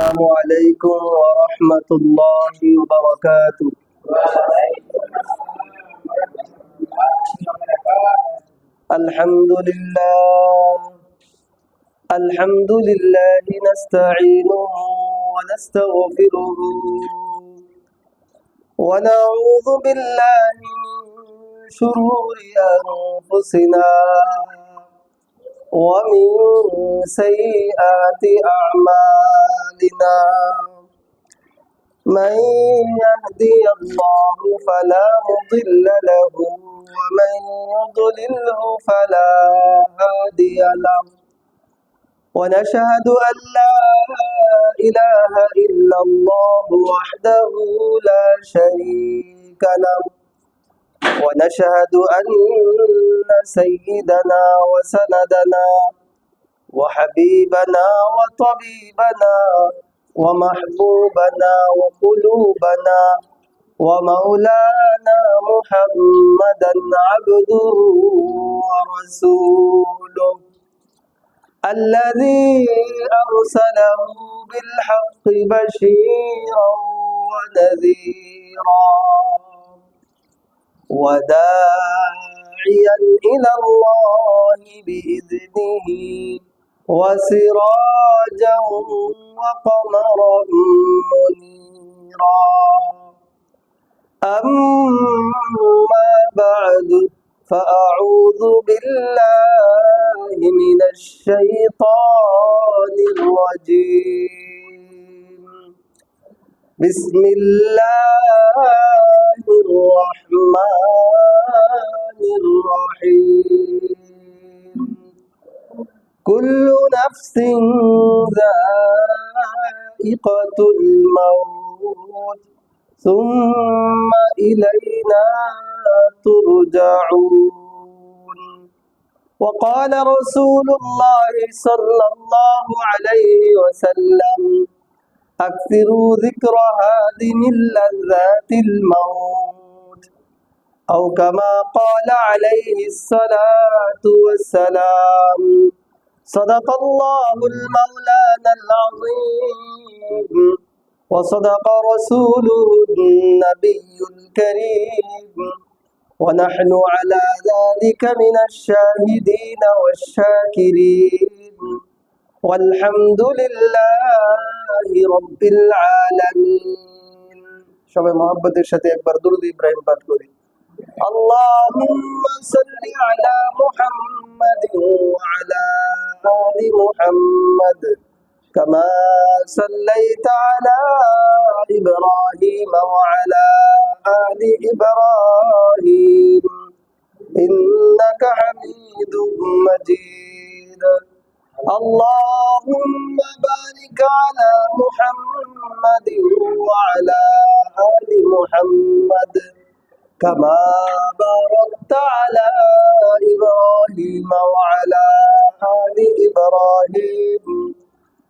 السلام عليكم ورحمة الله وبركاته. الحمد لله الحمد لله نستعينه ونستغفره ونعوذ بالله من شرور أنفسنا ومن سيئات أعمالنا. من يهدي الله فلا مضل له ومن يضلله فلا هادي له. ونشهد أن لا إله إلا الله وحده لا شريك له. ونشهد أن سيدنا وسندنا وحبيبنا وطبيبنا ومحبوبنا وقلوبنا ومولانا محمدا عبده ورسوله الذي أرسله بالحق بشيرا ونذيرا وداعيا إلى الله بإذنه وسراجا وقمرا منيرا. أما بعد فأعوذ بالله من الشيطان الرجيم. بسم الله الرحمن الرحيم. كل نفس ذائقة الموت ثم إلينا ترجعون. وقال رسول الله صلى الله عليه وسلم أكثروا ذكر هادم اللذات الموت أو كما قال عليه الصلاة والسلام. صدق الله المولانا العظيم وصدق رسوله النبي الكريم ونحن على ذلك من الشاهدين والشاكرين والحمد لله رب العالمين. সবাই মহব্বতের সাথে একবার দুরূদ ইব্রাহিম পাঠ করি। اللهم صل على محمد وعلى آل محمد كما صليت على إبراهيم وعلى آل إبراهيم إنك حميد مجيد. اللهم بارك على محمد وعلى آل محمد كما باركت على إبراهيم وعلى آل إبراهيم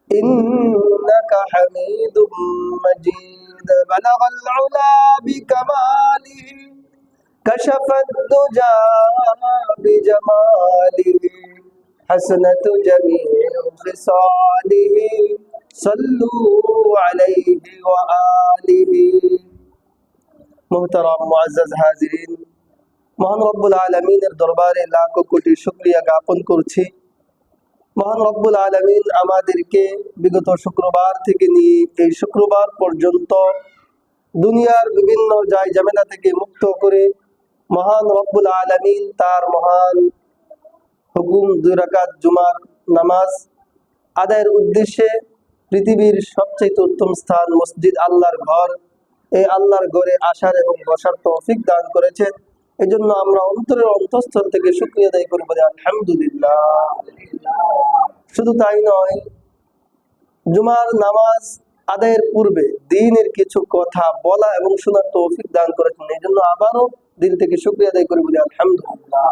إنك حميد مجيد. بلغ العلا بكماله كشف الدجى بجماله حسنة جميع خصاله صلوا عليه وآله. মুহতারাম মুআজ্জাজ হাজিরিন, মহান রব্বুল আলামিনের দরবারে লাখো কোটি শুকরিয়া জ্ঞাপন করছি। মহান রব্বুল আলামিন আমাদেরকে বিগত শুক্রবার থেকে নিয়ে এই শুক্রবার পর্যন্ত দুনিয়ার বিভিন্ন জায় ঝামেলা থেকে মুক্ত করে মহান রব্বুল আলামিন তার মহান হুকুম 2 রাকাত জুমার নামাজ আদায়ের উদ্দেশ্যে পৃথিবীর সবচেয়ে উত্তম স্থান মসজিদ আল্লাহর ঘর, এই আল্লাহর ঘরে আসার এবং বসার তৌফিক দান করেছেন। এজন্য আমরা অন্তরের অন্তঃস্থল থেকে শুকরিয়া আদায় করি, বলি আলহামদুলিল্লাহ। শুধু তাই নয়, জুমার নামাজ আদায়ের পূর্বে দ্বীনের কিছু কথা বলা এবং শোনার তৌফিক দান করেছেন। এই জন্য আবারও দিল থেকে শুকরিয়া আদায় করি, বলি আলহামদুলিল্লাহ।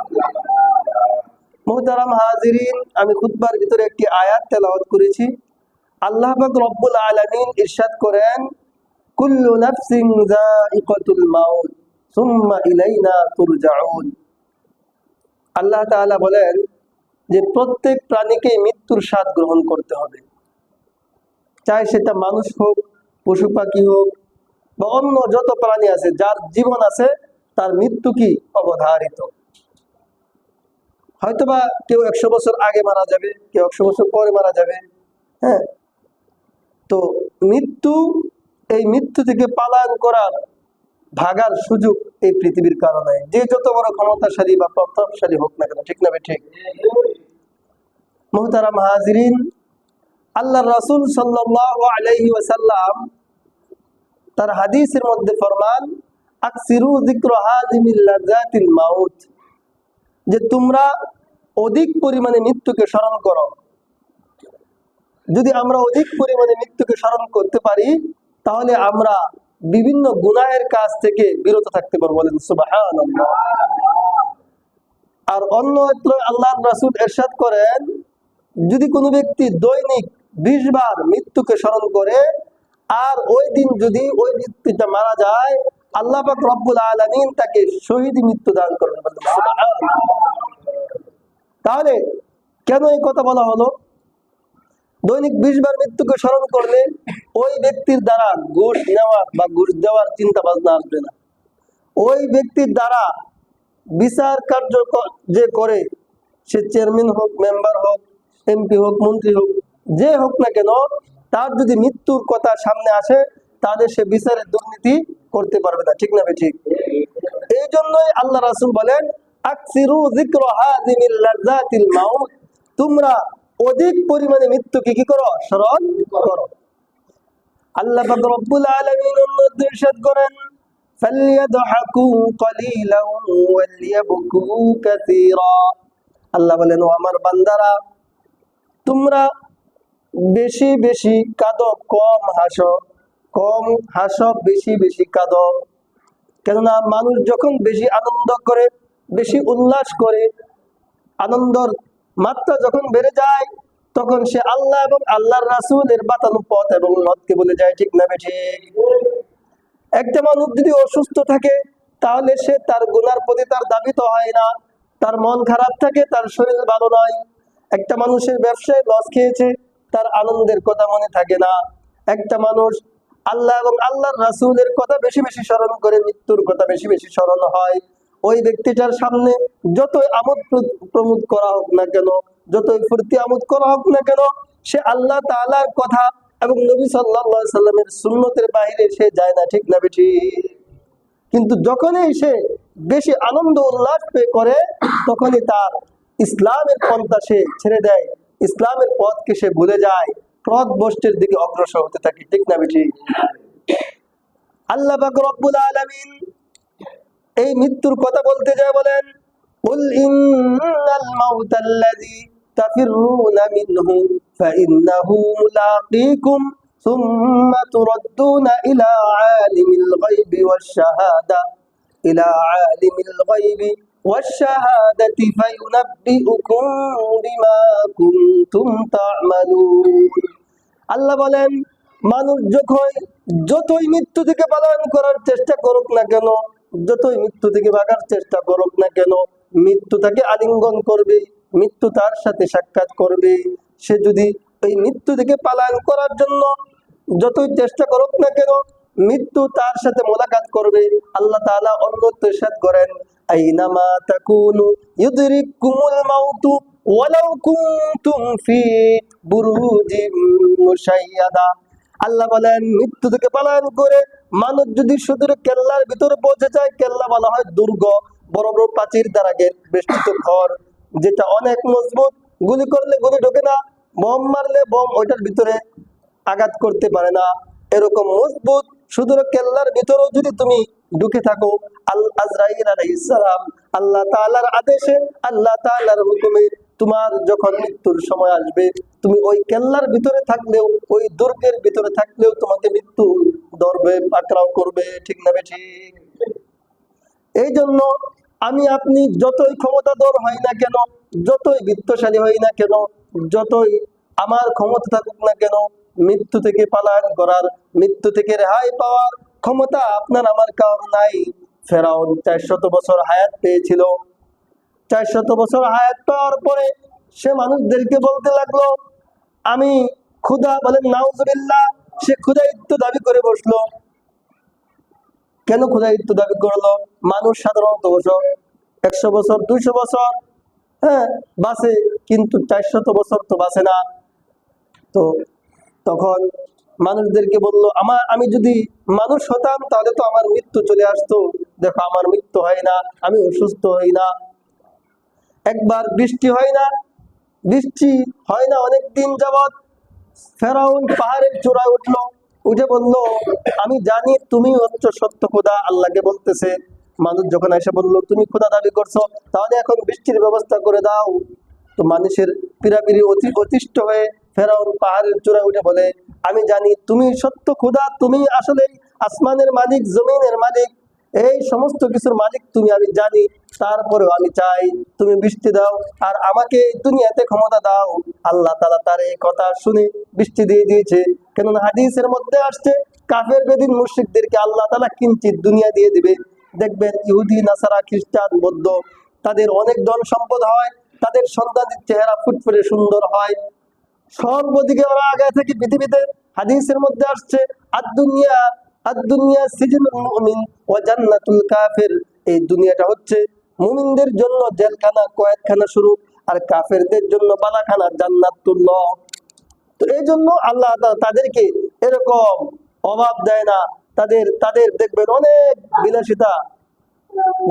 মুহতারাম হাজিরিন, আমি খুতবার ভিতরে একটি আয়াত তেলাওয়াত করেছি। আল্লাহ পাক রব্বুল আলামিন ইরশাদ করেন, কুল্লু নাফসিন যায়িকাতুল মাউত সুম্মা ইলাইনা তুরজাউন। আল্লাহ তাআলা বলেন যে প্রত্যেক প্রাণীকে মৃত্যুর স্বাদ গ্রহণ করতে হবে। চাই সেটা মানুষ হোক, পশু পাখি হোক, বা অন্য যত প্রাণী আছে, যার জীবন আছে তার মৃত্যু কি অবধারিত। হয়তোবা কেউ 100 বছর আগে মারা যাবে, কেউ 100 বছর পরে মারা যাবে। হ্যাঁ, তো মৃত্যু, এই মৃত্যু থেকে পালায়ন করার, ভাগার সুযোগ এই পৃথিবীর কারণে, যে যত বড় ক্ষমতাশালী বা প্রতাপশালী হোক না কেন, ঠিক না ঠিক? মুহতারাম হাজিরিন, আল্লাহ রাসূল সাল্লাল্লাহু আলাইহি ওয়াসাল্লাম তার হাদিসের মধ্যে ফরমান, আকসিরু যিকর হাযিমিল লাযাতিল মাউত, যে তোমরা অধিক পরিমাণে মৃত্যুকে স্মরণ করো। যদি আমরা অধিক পরিমাণে মৃত্যুকে স্মরণ করতে পারি, তাহলে আমরা বিভিন্ন গুনাহের কাজ থেকে বিরত থাকতে পারবো। বলেন সুবহানাল্লাহ। আর অন্যত্র আল্লাহর রাসূল ইরশাদ করেন, যদি কোনো ব্যক্তি দৈনিক 20 বার মৃত্যুকে স্মরণ করে, আর ওই দিন যদি ওই ব্যক্তিটা মারা যায়, আল্লাহ পাক রব্বুল আলামিন তাকে শহীদ মৃত্যু দান করবেন। বলেন সুবহানাল্লাহ। তাহলে কেন এই কথা বলা হলো? দৈনিক 20 বার মৃত্যুকে স্মরণ করলে ওই ব্যক্তির দ্বারা ঘুষ নেওয়ার বা ঘুষ দেওয়ার চিন্তা ভাবনা আসবে না। ওই ব্যক্তির দ্বারা বিচার কার্য যে করে, সে চেয়ারম্যান হোক, মেম্বার হোক, এমপি হোক, মন্ত্রী হোক, যে হোক না কেন, তার যদি মৃত্যুর কথা সামনে আসে, তাহলে সে বিচারের দুর্নীতি করতে পারবে না, ঠিক না ঠিক? এই জন্যই আল্লাহ রাসূল বলেন, আকসিরু যিকর হাযিমিল লাযাতিল মাউত, তোমরা অধিক পরিমাণে মৃত্যুকে কি করো? স্মরণ করো। আল্লাহ পাক রব্বুল আলামিন অন্যত্র ইরশাদ করেন, ফালইয়াদহাকু কলিলান ওয়ালিয়াবকু কাসীরা। আল্লাহ বলেন, ও আমার বান্দারা, তোমরা বেশি বেশি কাঁদো, কম হাসো। কম হাসো, বেশি বেশি কাঁদো। কেননা মানুষ যখন বেশি আনন্দ করে, বেশি উল্লাস করে, আনন্দর মাত্রা যখন বেড়ে যায়, তখন সে আল্লাহ এবং আল্লাহর রাসূলের বাতানো পথ এবং নদকে বলে যায়, ঠিক না ঠিক? একটা মানুষ যদি অসুস্থ থাকে, তাহলে সে তার গুনার প্রতি তার দাবিত হয় না। তার মন খারাপ থাকে, তার শরীর ভালো নয়। একটা মানুষের ব্যবসায় লস খেয়েছে, তার আনন্দের কথা মনে থাকে না। একটা মানুষ আল্লাহ এবং আল্লাহর রাসূলের কথা বেশি বেশি স্মরণ করে, মৃত্যুর কথা বেশি বেশি স্মরণ হয়। ওই ব্যক্তিটার সামনে যতই আমোদ প্রমোদ করা হোক না কেন, যতই ফুর্তি আমোদ করা হোক না কেন, সে আল্লাহ তাআলার কথা এবং নবী সাল্লাল্লাহু আলাইহি সাল্লামের সুন্নতের বাইরে সে যায় না, ঠিক না ঠিক? কিন্তু যখনই সে বেশি আনন্দ উল্লাস করে, তখনই তার ইসলামের পন্থা সে ছেড়ে দেয়, ইসলামের পথকে সে ভুলে যায়, পথ ভ্রষ্টের দিকে অগ্রসর হতে থাকে, ঠিক না ঠিক? আল্লাহ পাক রব্বুল আলামিন এই মৃত্যুর কথা বলতে যায় বলেন, কুল ইন্নাল মাউতাল্লাযী তাফিরুনা মিনহু ফাইন্নাহু মুলাকীকুম সুম্মা তুরাদ্দুনা ইলা আলিমিল গায়বি ওয়াশ-শাহাদা ওয়াশ-শাহাদাতি ফায়ুনাব্বিউকুম বিমা কুনতুম তা'মালুন। আল্লাহ বলেন, মানুষ যতই মৃত্যু থেকে পালায়ন করার চেষ্টা করুক না কেন, যতই মৃত্যু থেকে ভাগার চেষ্টা করুক না কেন, মৃত্যু তাকে আলিঙ্গন করবে, মৃত্যু তার সাথে সাক্ষাৎ করবে। সে যদি এই মৃত্যু থেকে পালায়ন করার জন্য যতই চেষ্টা করুক না কেন, মৃত্যু তার সাথে মোলাকাত করবে। আল্লাহ তাআলা অন্যত্র ইরশাদ করেন, আইনামা তাকুনু ইউদরিকুমুল মাউতু ওয়ালাউ কুনতুম ফি বুরুজিম মুশাইয়াদা। আল্লাহ বলেন, মৃত্যু থেকে পালায়ন করে মানুষ যদি সুদূর কেল্লার ভিতরে পৌঁছে যায়, কেল্লা বলা হয় দুর্গ, বড় বড় প্রাচীর দ্বারা বেষ্টিত ঘর, যেটা অনেক মজবুত, গুলি করলে গুলি ঢোকে না, বোম মারলে বোম ওইটার ভিতরে আঘাত করতে পারে না। এরকম মজবুত সুদূর কেল্লার ভিতরেও যদি তুমি ঢুকে থাকো, আজরাইল আলাইহিস সালাম আল্লাহ তাআলার আদেশে, আল্লাহ তাআলার হুকুমে তোমার যখন মৃত্যুর সময় আসবে, তুমি ওই কেল্লার ভিতরে থাকলেও, ওই দুর্গের ভিতরে থাকলেও তোমাকে মৃত্যু ধরবে, পাকড়াও করবে, ঠিক না ঠিক? এই জন্য আমি আপনি যতই ক্ষমতাধর হই না কেন, যতই বিত্তশালী হই না কেন, যতই আমার ক্ষমতা থাকুক না কেন, মৃত্যু থেকে পালায়ন করার, মৃত্যু থেকে রেহাই পাওয়ার ক্ষমতা আপনার আমার কারণ নাই। ফেরাউন 400 বছর হায়াত পেয়েছিল। 400 বছর হায়াত পাওয়ার পরে সে মানুষদেরকে বলতে লাগলো, আমি ক্ষুধা, বলেন নাউজুবিল্লাহ, সে ক্ষুধায়িত্ব দাবি করে বসলো। কেন ক্ষুধায়িত্ব দাবি করলো? মানুষ সাধারণত 100 বছর 200 বছর, হ্যাঁ, বাঁচে, কিন্তু 400 বছর তো বাঁচে না। তো তখন মানুষদেরকে বললো, আমি যদি মানুষ হতাম তাহলে তো আমার মৃত্যু চলে আসতো। দেখো আমার মৃত্যু হয় না, আমি অসুস্থ হই না, একবার বৃষ্টি হয় না, বৃষ্টি হয় না অনেক দিন যাবত। ফেরাউন পাহাড়ের চূড়ায় উঠলো, উঠে বলল, আমি জানি তুমি হচ্ছে সত্য খোদা। আল্লাহকে বলতেছে। মানুষ যখন এসে বললো তুমি খোদা দাবি করছো, তাহলে এখন বৃষ্টির ব্যবস্থা করে দাও। তো মানুষের পিরাপিরি অতিষ্ঠ হয়ে ফেরাউন পাহাড়ের চূড়ায় উঠে বলে, আমি জানি তুমি সত্য খোদা, তুমি আসলে আসমানের মালিক, জমিনের মালিক, এই সমস্ত কিছুর মালিক তুমি, আমি জানি। তারপরেও আমি চাই তুমি বৃষ্টি দাও, আর আমাকে দুনিয়াতে ক্ষমতা দাও। আল্লাহ তাআলা তার এই কথা শুনে বৃষ্টি দিয়ে দিয়েছে। কেননা হাদিসের মধ্যে আসছে, কাফের বেদিন মুশরিকদেরকে আল্লাহ তাআলা কিঞ্চিত দুনিয়া দিয়ে দিবে। দেখবেন ইহুদি, নাসারা, খ্রিস্টান, বৌদ্ধ, তাদের অনেক ধন সম্পদ হয়, তাদের সন্তানের চেহারা ফুটফুটে সুন্দর হয়, সর্বদিকে ওরা আগে থেকে পৃথিবীতে। হাদিসের মধ্যে আসছে, আদ-দুনিয়া সিজনুল মুমিন ওয়া জান্নাতুল কাফির, এই দুনিয়াটা হচ্ছে মুমিনদের জন্য জেলখানা, কয়েদখানা শুরু, আর কাফেরদের জন্য বালাখানা, জান্নাতুল্লাহ। তো এই জন্য আল্লাহ তাদেরকে এরকম অভাব দেয় না। তাদের তাদের দেখবেন অনেক বিলাসিতা,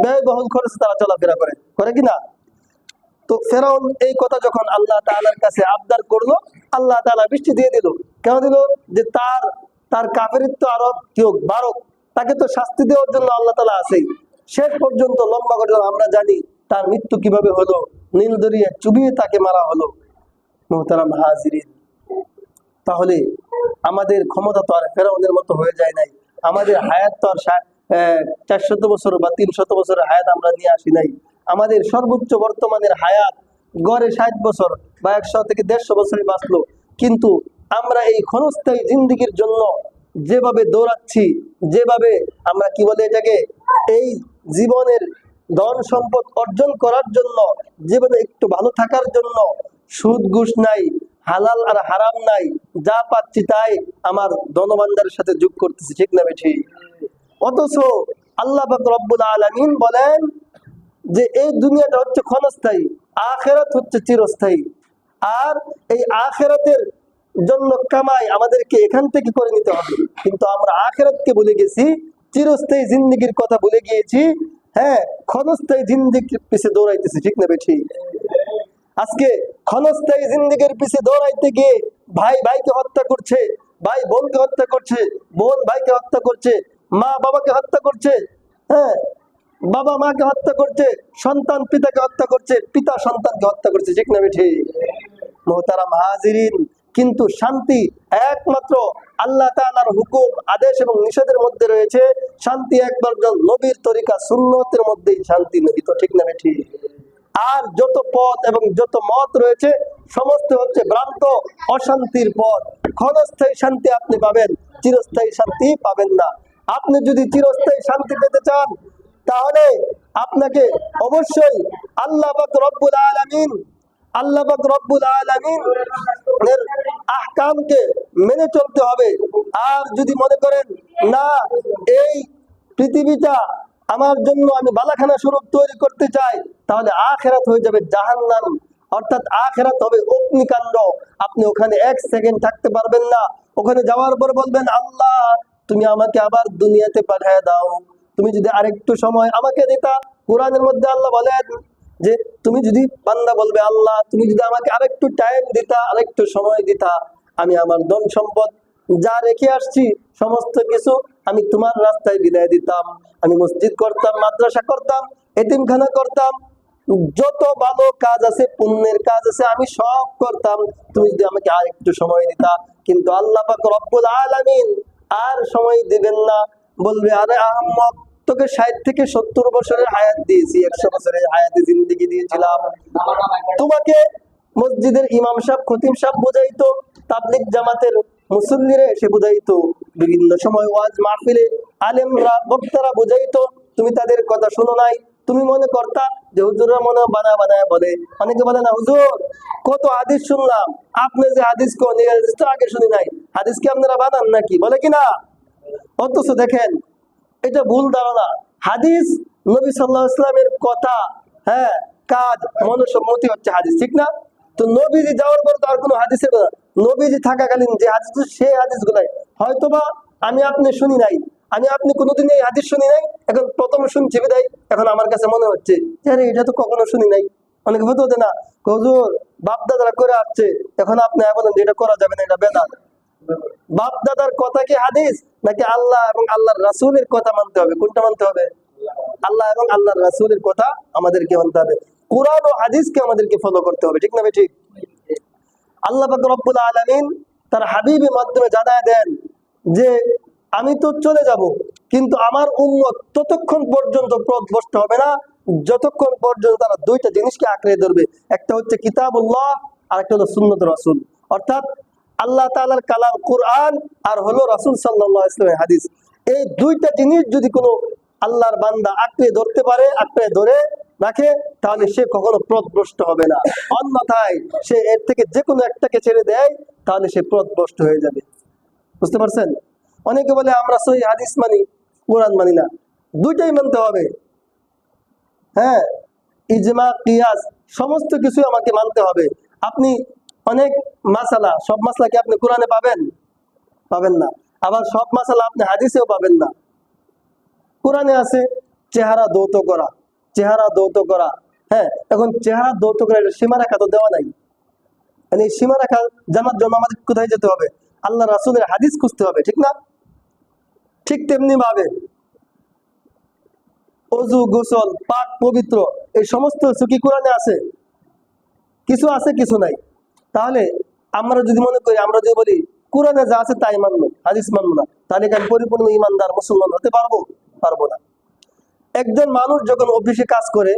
ব্যয়বহুল খরচে তারা চলাফেরা করে কিনা। তো ফেরাউন এই কথা যখন আল্লাহ তাআলার কাছে আবদার করলো, আল্লাহ তাআলা বৃষ্টি দিয়ে দিল। কেন দিল? যে তার কাফেরিত্ব আরো কেউ বারক, তাকে তো শাস্তি দেওয়ার জন্য আল্লাহ তাআলা আছেই। শেষ পর্যন্ত লম্বা করে আমরা জানি তার মৃত্যু কিভাবে হলো, নীল দরিয়া চুবিয়ে তাকে মারা হলো। মুহতারাম হাজিরিন, তাহলে আমাদের ক্ষমতা তো আর ফেরাউনের মতো হয়ে যায় নাই। আমাদের হায়াত তো আর 400 বছর বা 300 বছরের হায়াত আমরা নিয়ে আসি নাই। আমাদের সর্বোচ্চ বর্তমানের হায়াত গড়ে 60 বছর বা 100 থেকে 150 বছরই বাঁচলো। কিন্তু আমরা এই ক্ষণস্থায়ী জিন্দেগির জন্য যেভাবে দৌড়াচ্ছি, যেভাবে আমরা কি বলে এটাকে, এই জীবনের ধন সম্পদ অর্জন করার জন্য, জীবনে একটু ভালো থাকার জন্য, সুদ ঘুষ নাই, হালাল আর হারাম নাই, যা পাচ্ছি তাই আমার ধনভান্ডারের সাথে যোগ করতেছি, ঠিক না বেঠি? অথচ আল্লাহ পাক রব্বুল আলামিন বলেন যে এই দুনিয়াটা হচ্ছে ক্ষণস্থায়ী, আখিরাত হচ্ছে চিরস্থায়ী। আর এই আখিরাতের জন্য কামাই আমাদেরকে এখান থেকে করে নিতে হবে। কিন্তু আমরা আখিরাতকে ভুলে গেছি, চিরস্থায়ী জিন্দেগির কথা ভুলে গিয়েছি। হ্যাঁ, ক্ষণস্থায়ী জিন্দেগির পিছে দৌড়াইতেছি, ঠিক না বেঠি? আজকে ক্ষণস্থায়ী জিন্দেগির পিছে দৌড়াইতে গিয়ে ভাই ভাইকে হত্যা করছে, ভাই বোনকে হত্যা করছে, বোন ভাইকে হত্যা করছে, মা বাবাকে হত্যা করছে, হ্যাঁ, বাবা মাকে হত্যা করছে, সন্তান পিতাকে হত্যা করছে, পিতা সন্তানকে হত্যা করছে, ঠিক না বেঠি? মুহতারাম হাজিরিন, কিন্তু শান্তি একমাত্র আল্লাহ তাআলার হুকুম, আদেশ এবং নিষেধের মধ্যে রয়েছে। শান্তি একমাত্র নবীর তরিকা সুন্নতের মধ্যেই শান্তি নিহিত, ঠিক না বেঠি? আর যত পথ এবং যত মত রয়েছে সমস্ত হচ্ছে ভ্রান্ত অশান্তির পথ। ক্ষণস্থায়ী শান্তি আপনি পাবেন, চিরস্থায়ী শান্তি পাবেন না। আপনি যদি চিরস্থায়ী শান্তি পেতে চান, তাহলে আপনাকে অবশ্যই আল্লাহ পাক রব্বুল আলামিন এর আহকামকে মেনে চলতে হবে। আর যদি মনে করেন না, এই পৃথিবীটা আমার জন্য, আমি বালাখানা স্বরূপ তৈরি করতে চাই, তাহলে আখিরাত হয়ে যাবে জাহান্নাম। অর্থাৎ আখিরাত হবে অগ্নিকাণ্ড। আপনি ওখানে 1 সেকেন্ড থাকতে পারবেন না। ওখানে যাওয়ার পর বলবেন, আল্লাহ তুমি আমাকে আবার দুনিয়াতে পাঠিয়ে দাও, তুমি যদি আরেকটু সময় আমাকে দিতা। কোরআনের মধ্যে আল্লাহ বলেন যে তুমি যদি, বান্দা বলবে, আল্লাহ তুমি যদি আমাকে আরেকটু টাইম দিতা, আরেকটু সময় দিতা, আমি আমার ধন সম্পদ যা রেখে আসছি সমস্ত কিছু আমি তোমার রাস্তায় বিলিয়ে দিতাম। আমি মসজিদ করতাম, মাদ্রাসা করতাম, এতিমখানা করতাম, যত ভালো কাজ আছে, পুণ্যের কাজ আছে, আমি সব করতাম, তুমি যদি আমাকে আর একটু সময় দিতা। কিন্তু আল্লাহ পাক রব্বুল আলামিন আর সময় দিবেন না। বলবে, আরে আহম্মক, তোকে 60 থেকে 70 বছরের হায়াত দিয়েছি, 100 বছরের হায়াতে জিন্দেগি দিয়েছিলাম। তোমাকে মসজিদের ইমাম সাহেব, খতিব সাহেব বুঝাইতো, তাবলিগ জামাতের মুসল্লিরা এসে বুঝাইতো, বিভিন্ন সময় ওয়াজ মাহফিলে আলেমরা, বক্তারা বুঝাইতো, তুমি তাদের কথা শুনো নাই, তুমি মনে করতা যে হুজুররা মনে হয় বানায় বানায় বলে। অনেকে বলে না হুজুর কত হাদিস শুনলাম, আপনি যে হাদিস কোন এই হাদিস তো আগে শুনি নাই, হাদিস কি আপনারা বানান নাকি, বলে কিনা? অথচ দেখেন এটা ভুল ধারণা। হাদিস নবী সাল্লাল্লাহু আলাইহি ওয়াসাল্লামের কথা, হ্যাঁ, কাজ, মনোসম্মতি হচ্ছে হাদিস, ঠিক না? তো নবীজি যাওয়ার পর তো আর কোনো হাদিসের কথা, নবীজি থাকাকালীন যে হাদিস, সেই হাদিসগুলাই হয়তোবা আমি আপনি শুনি নাই, আমি আপনি কোনোদিন এই হাদিস শুনি নাই, এখন প্রথম শুনছি বিদায় এখন আমার কাছে মনে হচ্ছে যে আরে এটা তো কখনো শুনি নাই। অনেকে হতে হতে না হুজুর বাপ দাদারা করে আসছে, এখন আপনি বলেন যে এটা করা যাবে না, এটা বেদাত। বাপ দাদার কথা কি হাদিস, নাকি আল্লাহ এবং আল্লাহর রাসূলের কথা মানতে হবে? কোনটা মানতে হবে? আল্লাহ এবং আল্লাহর রাসূলের কথা আমাদেরকে মানতে হবে, কোরআন ও হাদিসকে আমাদেরকে ফলো করতে হবে, ঠিক না ভাই? ঠিক। আল্লাহ পাক রব্বুল আলামিন তার হাবিবের মাধ্যমে জানায় দেন যে আমি তো চলে যাব, কিন্তু আমার উম্মত ততক্ষণ পর্যন্ত পথভ্রষ্ট হবে না যতক্ষণ পর্যন্ত তারা দুইটা জিনিসকে আঁকড়ে ধরবে। একটা হচ্ছে কিতাবুল্লাহ, আর একটা হলো সুন্নত রাসূল, অর্থাৎ আল্লাহ তাআলার কালাম কোরআন, আর হলো রাসূল সাল্লাল্লাহু আলাইহি ওয়াসাল্লামের হাদিস। এই দুইটা জিনিস যদি কোনো আল্লাহর বান্দা আঁকড়ে ধরতে পারে, আঁকড়ে ধরে রাখে, তাহলে সে কখনো পথভ্রষ্ট হবে না। অন্যথায় সে এর থেকে যে কোনো একটাকে ছেড়ে দেয়, তাহলে সে পথভ্রষ্ট হয়ে যাবে। বুঝতে পারছেন? অনেকে বলে আমরা সহি হাদিস মানি, কোরআন মানি না। দুইটাই মানতে হবে। হ্যাঁ, ইজমা কিয়াস সমস্ত কিছু আমাকে মানতে হবে। আপনি অনেক মাসালা, সব মাসালা কি আপনি কোরআনে পাবেন? পাবেন না। আবার সব মাসালা আপনি হাদিসেও পাবেন না। কোরআনে আছে চেহারা দৌত করা, চেহারা দৌত করা। হ্যাঁ, এখন চেহারা দৌত করা সীমারেখা তো দেওয়া নাই। মানে এই সীমারেখা জানার জন্য আমাদের কোথায় যেতে হবে? আল্লাহ রাসূলের হাদিস খুঁজতে হবে, ঠিক না? ঠিক তেমনি ভাবে অজু, গোসল, পাক, পবিত্র এই সমস্ত কিছু কি কোরআনে আছে? কিছু আছে, কিছু নাই। তাহলে আমরা যদি মনে করি, আমরা যদি বলি কোরআনে যা আছে তাই মানবো, হাদিস মানবো না, তাহলে কি আমি পরিপূর্ণ ইমানদার মুসলমান হতে পারবো? পারবো না। একজন মানুষ যখন অফিসে কাজ করে,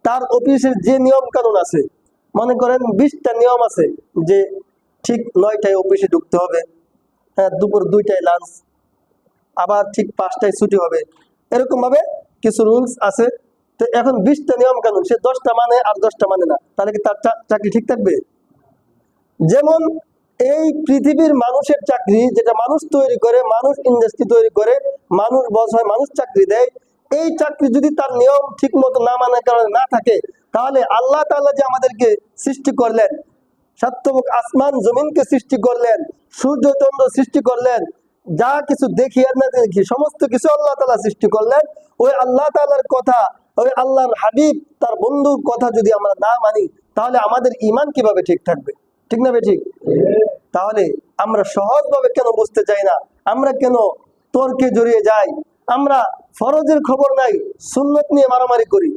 তার অফিসের যে নিয়ম কানুন আছে, মনে করেন 20টা নিয়ম আছে যে ঠিক 9টায় অফিসে ঢুকতে হবে, হ্যাঁ, দুপুর 2টায় লাঞ্চ, আবার ঠিক 5টায় ছুটি হবে, এরকম ভাবে কিছু রুলস আছে। তো এখন 20টা নিয়ম কানুন, সে 10টা মানে আর 10টা মানে না, তাহলে কি তার চাকরি ঠিক থাকবে? যেমন এই পৃথিবীর মানুষের চাকরি, যেটা মানুষ তৈরি করে, মানুষ ইন্ডাস্ট্রি তৈরি করে, মানুষ বস হয়, মানুষ চাকরি দেয়, এই চাকরি যদি তার নিয়ম ঠিক মতো না মানার কারণে না থাকে, তাহলে আল্লাহ তাআলা যে আমাদেরকে সৃষ্টি করলেন, সাতমুখ আসমান জমিনকে সৃষ্টি করলেন, সূর্য চন্দ্র সৃষ্টি করলেন, যা কিছু দেখি আর না দেখি সমস্ত কিছু আল্লাহ তাআলা সৃষ্টি করলেন, ওই আল্লাহ তাআলার কথা, ওই আল্লাহর হাবিব তার বন্ধুর কথা যদি আমরা না মানি, তাহলে আমাদের ঈমান কিভাবে ঠিক থাকবে? ঠিক না বে ঠিক? তাহলে আমরা সহজভাবে কেন বুঝতে চাই না? আমরা কেন তর্কে জড়িয়ে যাই? আমরা ফরজের খবর নাই, সুন্নত নিয়ে মারামারি করি,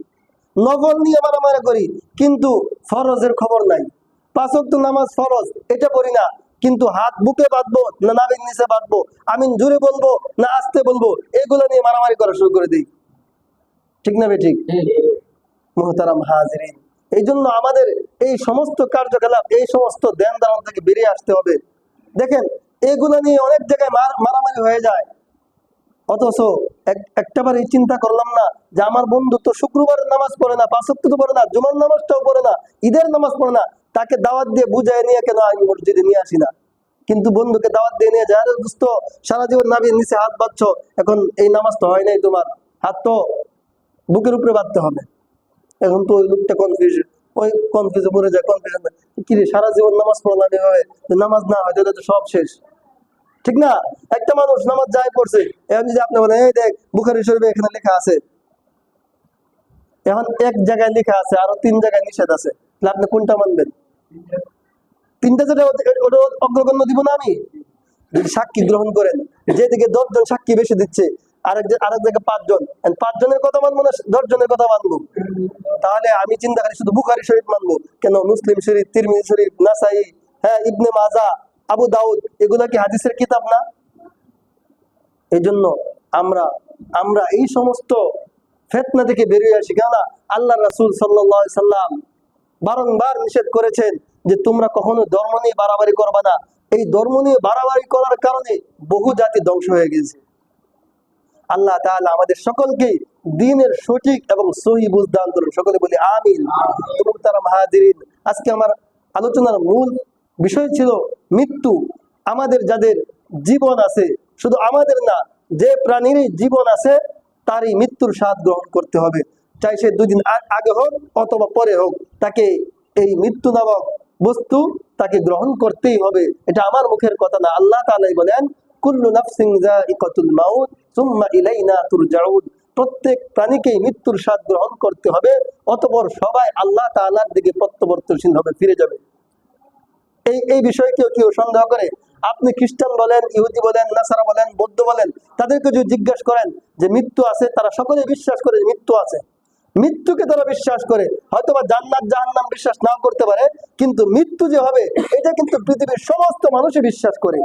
নফল নিয়ে মারামারি করি, কিন্তু ফরজের খবর নাই। 5 ওয়াক্ত নামাজ ফরজ, এটা পড়ি না, কিন্তু হাত বুকে বাঁধবো না নাভির নিচে বাঁধবো, আমিন জোরে বলবো না আস্তে বলবো, এগুলো নিয়ে মারামারি করা শুরু করে দিই। ঠিক না বে ঠিক? মুহতারাম হাজিরিন, এই জন্য আমাদের এই সমস্ত কার্যকলাপ, এই সমস্ত ধ্যান ধারণা থেকে বেরিয়ে আসতে হবে। দেখেন এগুলো নিয়ে অনেক জায়গায় মারামারি হয়ে যায়, অথচ একটাবার এই চিন্তা করলাম না যে আমার বন্ধু তো শুক্রবারের নামাজ পড়ে না, 5 ওয়াক্ত তো পড়ে না, জুমার নামাজটাও পড়ে না, ঈদের নামাজ পড়ে না, তাকে দাওয়াত দিয়ে বুঝাই নিয়ে কেন আমি মসজিদে নিয়ে আসি না? কিন্তু বন্ধুকে দাওয়াত দিয়ে নিয়ে যায়, দোস্ত সারা জীবন নাবির নিচে হাত বাঁধছ, এখন এই নামাজ তো হয় নাই, তোমার হাত তো বুকের উপরে বাঁধতে হবে। এখন তো ওই লোকটা কনফিউজে পড়ে যায়, কনফিউশন, কি রে সারা জীবন নামাজ পড়লাম এভাবে, নামাজ না হয় তাহলে তো সব শেষ। ঠিক না? একটা মানুষ নামাজ যাই পড়ছে, এখন যদি আপনি বলেন এই দেখ বুখারী শরীফে এখানে লেখা আছে, এখন এক জায়গায় লেখা আছে আরো 3 জায়গায় নিষেধ আছে, তাহলে আপনি কোনটা মানবেন? 3টা যেটা ওটা অগ্রগণ্য দিব না আমি? যদি সাক্ষী গ্রহণ করেন, যেদিকে 10 জন সাক্ষী বেশি দিচ্ছে, আরেক জায়গায় 5 জন, 5 জনের কথা মানবো না 10 জনের কথা মানবো? তাহলে আমি চিন্তা করি শুধু বুখারী শরীফ মানবো কেন? মুসলিম শরীফ, তিরমিজি শরীফ, নাসাই, হ্যাঁ, ইবনে মাজাহ, আবু দাউদ, এগুলা কি হাদিসের কিতাব না? এই জন্য আমরা আমরা এই সমস্ত ফিতনা থেকে বেরিয়ে আসি। কেননা আল্লাহ রাসূল সাল্লাল্লাহু আলাইহি সাল্লাম বারংবার নিষেধ করেছেন যে তোমরা কখনো ধর্ম নিয়ে বাড়াবাড়ি করবে না। এই ধর্ম নিয়ে বাড়াবাড়ি করার কারণে বহু জাতি ধ্বংস হয়ে গেছে। আল্লাহ তাআলা আমাদের সকলকে দ্বীনের সঠিক এবং সহি বুঝদান করুন। সকলে বলি আমিন। মুহতারাম হাজিরিন, আজকে আমার আলোচনার মূল বিষয় ছিল মৃত্যু। আমাদের যাদের জীবন আছে, শুধু আমাদের না, যে প্রাণীরই জীবন আছে তারই মৃত্যুর স্বাদ গ্রহণ করতে হবে, চাই সে দুদিন আগে হোক অথবা পরে হোক, তাকে এই মৃত্যু নামক বস্তু তাকে গ্রহণ করতেই হবে। এটা আমার মুখের কথা না, আল্লাহ তাআলাই বলেন কুল্লু নাফসিন যায়িকাতুল মাউত সুম্মা ইলাইনা তুরজাউন। প্রত্যেক প্রাণীকেই মৃত্যুর স্বাদ গ্রহণ করতে হবে, অতঃপর সবাই আল্লাহ তাআলার দিকে প্রত্যাবর্তনশীল হবে, ফিরে যাবে। এই বিষয়ে কেউ কেউ সন্দেহ করে। আপনি খ্রিস্টান বলেন, ইহুদি বলেন, নাসারা বলেন, বৌদ্ধ বলেন, তাদেরকে যদি জিজ্ঞেস করেন যে মৃত্যু আছে, তারা সকলেই বিশ্বাস করে যে মৃত্যু আছে। মৃত্যুকে তারা বিশ্বাস করে, হয়তোবা জান্নাত জাহান্নাম বিশ্বাস নাও করতে পারে, কিন্তু মৃত্যু যে হবে এটা কিন্তু পৃথিবীর সমস্ত মানুষই বিশ্বাস করে।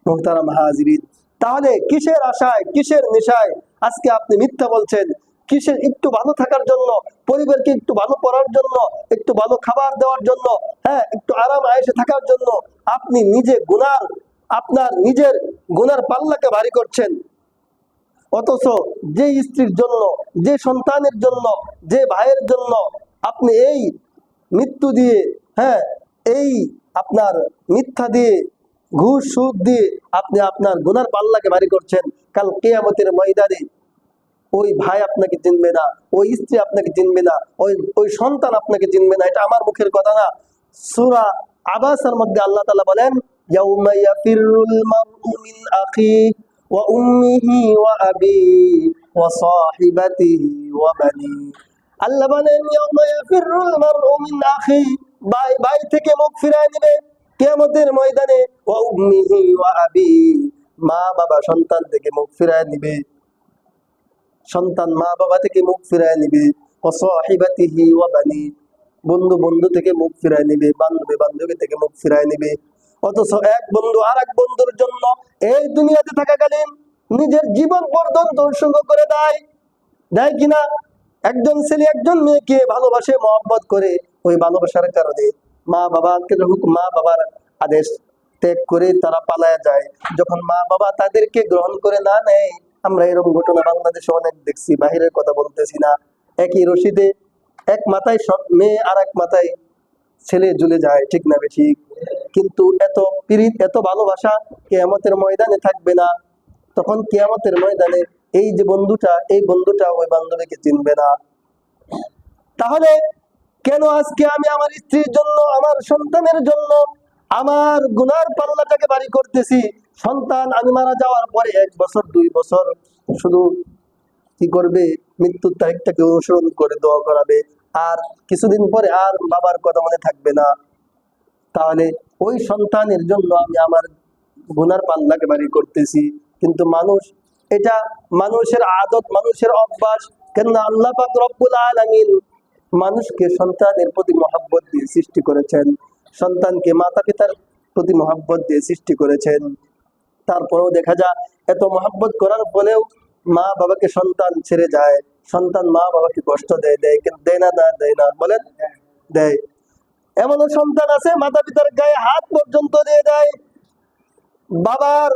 মুহতারাম হাজিরিন, তাহলে কিসের আশায়, কিসের নেশায় আজকে আপনি মিথ্যা বলছেন? কিসের একটু ভালো থাকার জন্য, পরিবারকে একটু ভালো করার জন্য, একটু ভালো খাবার দেওয়ার জন্য, হ্যাঁ, একটু আরাম আয়েশে থাকার জন্য আপনি নিজে আপনার নিজের গুনার পাল্লাকে ভারী করছেন। অথচ যে স্ত্রীর জন্য, যে সন্তানের জন্য, যে ভাইয়ের জন্য আপনি এই মৃত্যু দিয়ে, হ্যাঁ, এই আপনার মিথ্যা দিয়ে, ঘুষ সুদ দিয়ে আপনি আপনার গুনার পাল্লাকে ভারী করছেন, কাল কিয়ামতের ময়দানে ওই ভাই আপনাকে চিনবে না, ওই স্ত্রী আপনাকে চিনবে না, ওই সন্তান আপনাকে চিনবে না। এটা আমার মুখের কথা না। সূরা আবাসের মধ্যে আল্লাহ তাআলা বলেন ইয়াউমা ইয়াফিরুল মারউ মিন আখিহি ওয়া উম্মিহি ওয়া আবিহি ওয়া সাহিবাতিহি ওয়া বানিহি। আল্লাহ বলেন ইয়াউমা ইয়াফিরুল মারউ মিন আখিহি, ভাই থেকে মুখ ফিরায় নেবে কিয়ামতের ময়দানে, ওয়া উম্মিহি ওয়া আবিহি, মা বাবা সন্তান থেকে মুখ ফিরায় নেবে, সন্তান মা বাবা থেকে মুখ ফিরায় নিবে, ওয়াসাহিবাতিহি ওয়া বানি, বন্ধু বন্ধু থেকে মুখ ফিরায় নিবে, বান্ধবী বান্ধবী থেকে মুখ ফিরায় নিবে। অথচ এক বন্ধু আর এক বন্ধুর জন্য এই দুনিয়াতে থাকাকালীন নিজের জীবন পর্যন্ত উৎসর্গ করে দেয়, দেয় কিনা? একজন ছেলে একজন মেয়েকে ভালোবাসে, মহব্বত করে, ওই ভালোবাসার কারণে মা বাবার আদেশ ত্যাগ করে তারা পালায় যায়। যখন মা বাবা তাদেরকে গ্রহণ করে না নেয়, আমরা এরকম ঘটনা বাংলাদেশে অনেক দেখছি, বাহিরের কথা বলতেছি না। একই রশিদে এক মাথায় মেয়ে আর এক মাথায় ছেলে ঝুলে যায়, ঠিক না বেশি? কিন্তু এত প্রীত, এত ভালোবাসা কিয়ামতের ময়দানে থাকবে না। তখন কিয়ামতের ময়দানে এই যে বন্ধুটা, এই বন্ধুটা ওই বান্ধবীকে চিনবে না। তাহলে কেন আজকে আমি আমার স্ত্রীর জন্য, আমার সন্তানের জন্য আমার গুনার পাল্লাটাকে ভারী করতেছি? সন্তান আমি মারা যাওয়ার পরে 1 বছর 2 বছর শুধু কি করবে? মৃত্যুর তারিখটাকে অনুসরণ করে দোয়া করাবে, আর কিছুদিন পরে আর বাবার কথা মনে থাকবে না। তাহলে ওই সন্তানের জন্য আমি আমার গুনার পাল্লাকে ভারী করতেছি। কিন্তু মানুষ, এটা মানুষের আদত, মানুষের অভ্যাস। কেননা আল্লাহ পাক রব্বুল আলামিন মানুষকে সন্তানের প্রতি মহব্বত দিয়ে সৃষ্টি করেছেন, সন্তানকে মাতা পিতার প্রতি মহব্বত দিয়ে সৃষ্টি করেছেন। তারপরেও দেখা যায় এত মহব্বত করার ফলেও মা বাবাকে সন্তান ছেড়ে যায়, সন্তান মা বাবাকে কষ্ট দেয়, দেয় না, দেয় না, বলেন? দেয়। এমনও সন্তান আছে মাতা পিতার গায়ে হাত পর্যন্ত দিয়ে দেয়। বাবার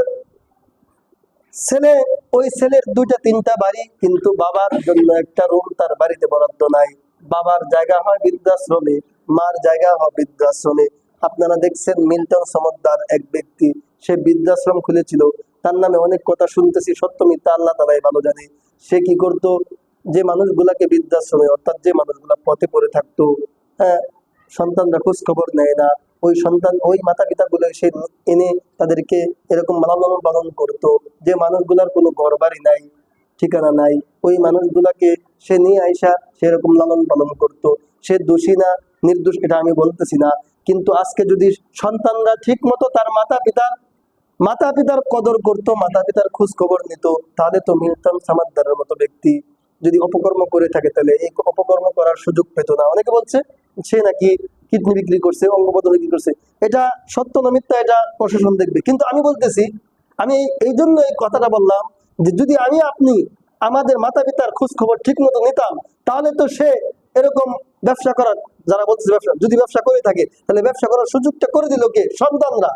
ছেলে, ওই ছেলের 2টা 3টা বাড়ি, কিন্তু বাবার জন্য একটা রুম তার বাড়িতে বরাদ্দ নাই। বাবার জায়গা হয় বৃদ্ধাশ্রমে, মার জায়গা হয় বৃদ্ধাশ্রমে। আপনারা দেখছেন মিল্টন সমদ্দার এক ব্যক্তি, সে বৃদ্ধাশ্রম খুলেছিল। তার নামে অনেক কথা শুনতেছি, সত্য মিথ্যা আল্লাহ তাআলাই ভালো জানে। সে কি করতো? যে মানুষগুলাকে বৃদ্ধাশ্রমে, অর্থাৎ যে মানুষগুলা পথে পড়ে থাকতো, হ্যাঁ, সন্তানরা খোঁজ খবর নেয় না, ওই সন্তান, ওই মাতা পিতা গুলো সে এনে তাদেরকে এরকম লালন পালন করতো। যে মানুষগুলার কোনো ঘর বাড়ি নাই, ঠিকানা নাই, ওই মানুষগুলাকে সে নিয়ে আইসা সেরকম লালন পালন করতো। সে দোষী না নির্দোষ এটা আমি বলতেছি না, কিন্তু আজকে যদি সন্তানরা ঠিক মতো তার মাতা পিতার কদর করতো, মাতা পিতার খোঁজ খবর নিত, তাহলে তো মিল্টন সামাদ্দারের মতো ব্যক্তি যদি অপকর্ম করে থাকে, তাহলে এই অপকর্ম করার সুযোগ পেত না। অনেকে বলছে সে নাকি কিডনি বিক্রি করছে, অঙ্গবদল বিক্রি করছে। এটা সত্য না মিথ্যা এটা প্রশাসন দেখবে। কিন্তু আমি বলতেছি, আমি এই জন্য এই কথাটা বললাম যে যদি আমি আপনি আমাদের মাতা পিতার খোঁজ খবর ঠিক মতো নিতাম, তাহলে তো সে এরকম ব্যবসা করার, যারা বলছে ব্যবসা, যদি ব্যবসা করে থাকে তাহলে ব্যবসা করার সুযোগটা করে দিল কে? সন্তানরা।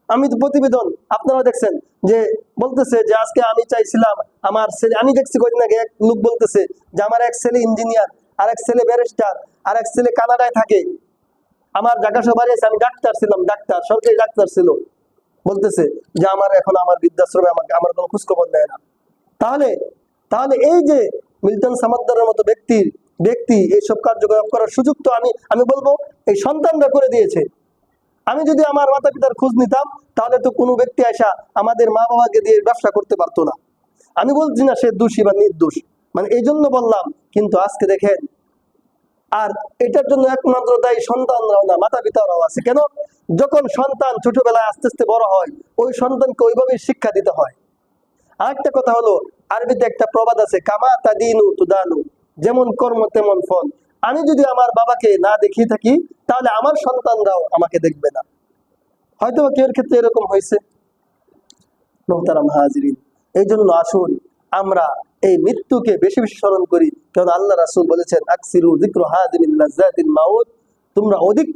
আমি তো প্রতিবেদন আপনারা দেখছেন যে বলতেছে যে আজকে আমি চাইছিলাম আমার ছেলে, আমি দেখছি কদিন আগে এক লোক বলতেছে যে আমার এক ছেলে ইঞ্জিনিয়ার, আর এক ছেলে ব্যারিস্টার, আর এক ছেলে কানাডায় থাকে, আমার ঢাকা শহরে আছে, আমি ডাক্তার ছিলাম, ডাক্তার, সরকারি ডাক্তার ছিল, বলতেছে যে আমার এখন আমার বৃদ্ধাশ্রমে আমাকে আমার কোনো খোঁজখবর দেয় না। তাহলে তাহলে এই যে মিল্টন সামাদ্দারের মতো ব্যক্তি এইসব কার্যক্রম করার সুযোগ তো আমি বলবো এই সন্তানরা করে দিয়েছে। আমি যদি আমার মাতা পিতার খোঁজ নিতাম তাহলে তো কোনো ব্যক্তি আসা আমাদের মা বাবাকে দিয়ে ব্যবসা করতে পারতো না। আমি বলছি না সে দোষী বা নির্দোষ, মানে এই জন্য বললাম। কিন্তু আজকে দেখেন, আর এটার জন্য একমাত্র দায়ী সন্তানরাও না, মাতা পিতারাও আছে। কেন? যখন সন্তান ছোটবেলায় আস্তে আস্তে বড় হয়, ওই সন্তানকে ওইভাবে শিক্ষা দিতে হয়। আরেকটা কথা হলো, আরবিতে একটা প্রবাদ আছে, কামা তাদিনু তুদানু, যেমন কর্ম তেমন ফল। আমি যদি আমার বাবাকে না দেখিয়ে থাকি তাহলে আমার সন্তানরাও আমাকে দেখবে না। হয়তো কেউ ক্ষেত্রে এরকম হয়েছে। মোহতারাম হাজিরিন, এই জন্য আসুন আমরা এই মৃত্যুকে বেশি বেশি স্মরণ করি। কারণ আল্লাহ রাসূল বলেছেন, আকসিরু যিকরা হাদিমিন লাযাতিল মাউত, তোমরা অধিক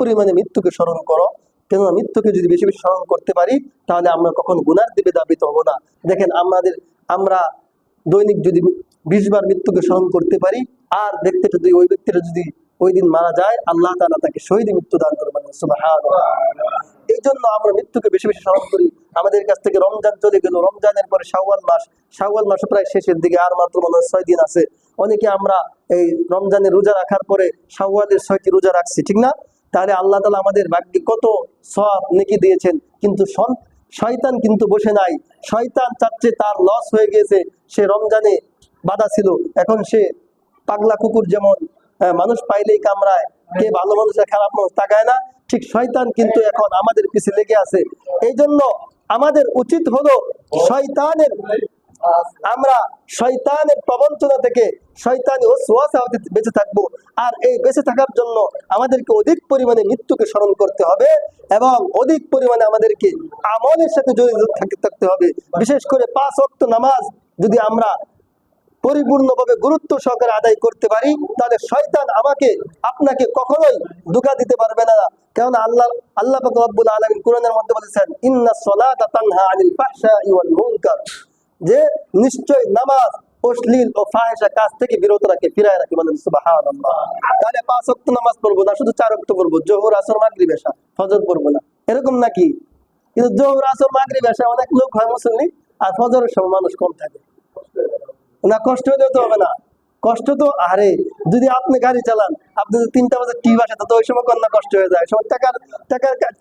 পরিমাণে মৃত্যুকে স্মরণ করো। কেননা মৃত্যুকে যদি বেশি বেশি স্মরণ করতে পারি তাহলে আমরা কখনো গুনার দিকে ধাবিত হব না। দেখেন আমরা দৈনিক যদি 20 বার মৃত্যুকে স্মরণ করতে পারি, আর যদি ওই ব্যক্তিটা যদি ওই দিন মারা যায়, আল্লাহ তাআলা তাকে শহীদ মৃত্যু দান করবেন। সুবহানাল্লাহ। এই জন্য আমরা মৃত্যুকে বেশি বেশি স্মরণ করি। আমাদের কাছ থেকে রমজান চলে গেল, রমজানের পরে শাওয়াল মাস প্রায় শেষের দিকে, আর মাত্র মনে হয় 6 দিন আছে। অনেকে আমরা এই রমজানের রোজা রাখার পরে শাওয়ালের 6টি রোজা রাখছি, ঠিক না? তাহলে আল্লাহ তাআলা আমাদের ভাগ্যে কত সওয়াব নেকি দিয়েছেন। কিন্তু শয়তান কিন্তু বসে নাই। শয়তান চাচ্ছে, তার লস হয়ে গিয়েছে, সে রমজানে বাধা ছিল, এখন সে পাগলা কুকুর যেমন মানুষ পাইলেই কামড়ায়, কে ভালো মানুষ আর খারাপ মানুষ তাকায় না, ঠিক শয়তান কিন্তু এখন আমাদের পিছে লেগে আছে। এই জন্য আমাদের উচিত হলো আমরা শয়তানের প্রবঞ্চনা থেকে, শয়তানি ওয়াসওয়াসা হতে বেঁচে থাকবো। আর এই বেঁচে থাকার জন্য আমাদেরকে অধিক পরিমাণে মৃত্যুকে স্মরণ করতে হবে, এবং অধিক পরিমাণে আমাদেরকে আমলের সাথে জড়িত থাকতে হবে। বিশেষ করে 5 ওয়াক্ত নামাজ যদি আমরা পরিপূর্ণভাবে গুরুত্ব সহকারে আদায় করতে পারি, তাহলে শয়তান আপনাকে কখনোই ধোঁকা দিতে পারবে না। কারণ আল্লাহ পাক রব্বুল আলামিন কোরআনের মধ্যে বলেছেন, ইন্নাস সালাতা তানহা আনিল ফাহশাই ওয়াল মুনকার, যে নিশ্চয় নামাজ অশ্লীল ও ফাহিশা কাজ থেকে বিরত রাখে, ফিরায় রাখে। বলেন সুবহানাল্লাহ। তাহলে 5 ওয়াক্ত নামাজ পড়বো না, শুধু 4 ওয়াক্ত পড়বো, যোহর আসর মাগরিব এশা, ফজর পড়বো না, এরকম নাকি? কিন্তু যোহর আসর মাগরিব এশা অনেক লোক হয় মুসল্লি, আর ফজরের সময় মানুষ কম থাকে না। কষ্ট হলে তো হবে না, কষ্ট তো আরে যদি আপনি গাড়ি চালান, আপনি যদি 3টা বাজে টিপ আসে, তো ওই সময় কন্যা কষ্ট হয়ে যায়। সময়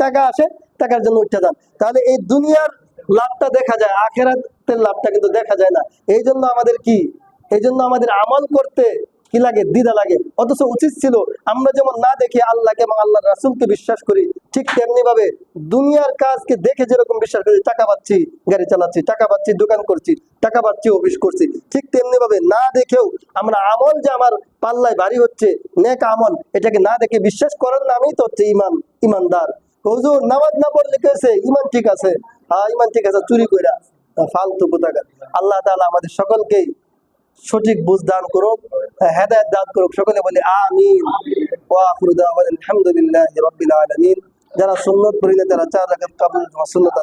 টাকা আসে, টাকার জন্য উঠে যান। তাহলে এই দুনিয়ার লাভটা দেখা যায়, আখিরাতের লাভটা কিন্তু দেখা যায় না। এই জন্য আমাদের আমল করতে কি লাগে? দ্বিধা লাগে। অথচ উচিত ছিল আমরা যেমন না দেখে আল্লাহকে এবং আল্লাহর রাসূলকে বিশ্বাস করি, ঠিক তেমনি ভাবে দুনিয়ার কাজকে দেখে যেরকম বিশ্বাস করি, টাকা পাচ্ছি গাড়ি চালাচ্ছি, টাকা পাচ্ছি দোকান করছি, টাকা পাচ্ছি অফিস করছি, ঠিক তেমনি ভাবে না দেখেও আমরা আমল যে আমার পাল্লায় ভারী হচ্ছে, নেক আমল, এটাকে না দেখে বিশ্বাস করার নামই তো হচ্ছে ইমানদার। হুজুর নামাজ না পড়লে কেছে ইমান ঠিক আছে? হ্যাঁ, ইমান ঠিক আছে, চুরি কইরা ফালতু কোথাকার। আল্লাহ তাআলা আমাদের সকলকেই সঠিক বুঝ দান করুক, হেদায়েত দান করুক। সকলে বলে আমিন। ওয়া আখিরু দাওয়ানা আলহামদুলিল্লাহি রাব্বিল আলামিন। যারা সুন্নাত পড়েন তারা 4 রাকাত কাবুল সুন্নাত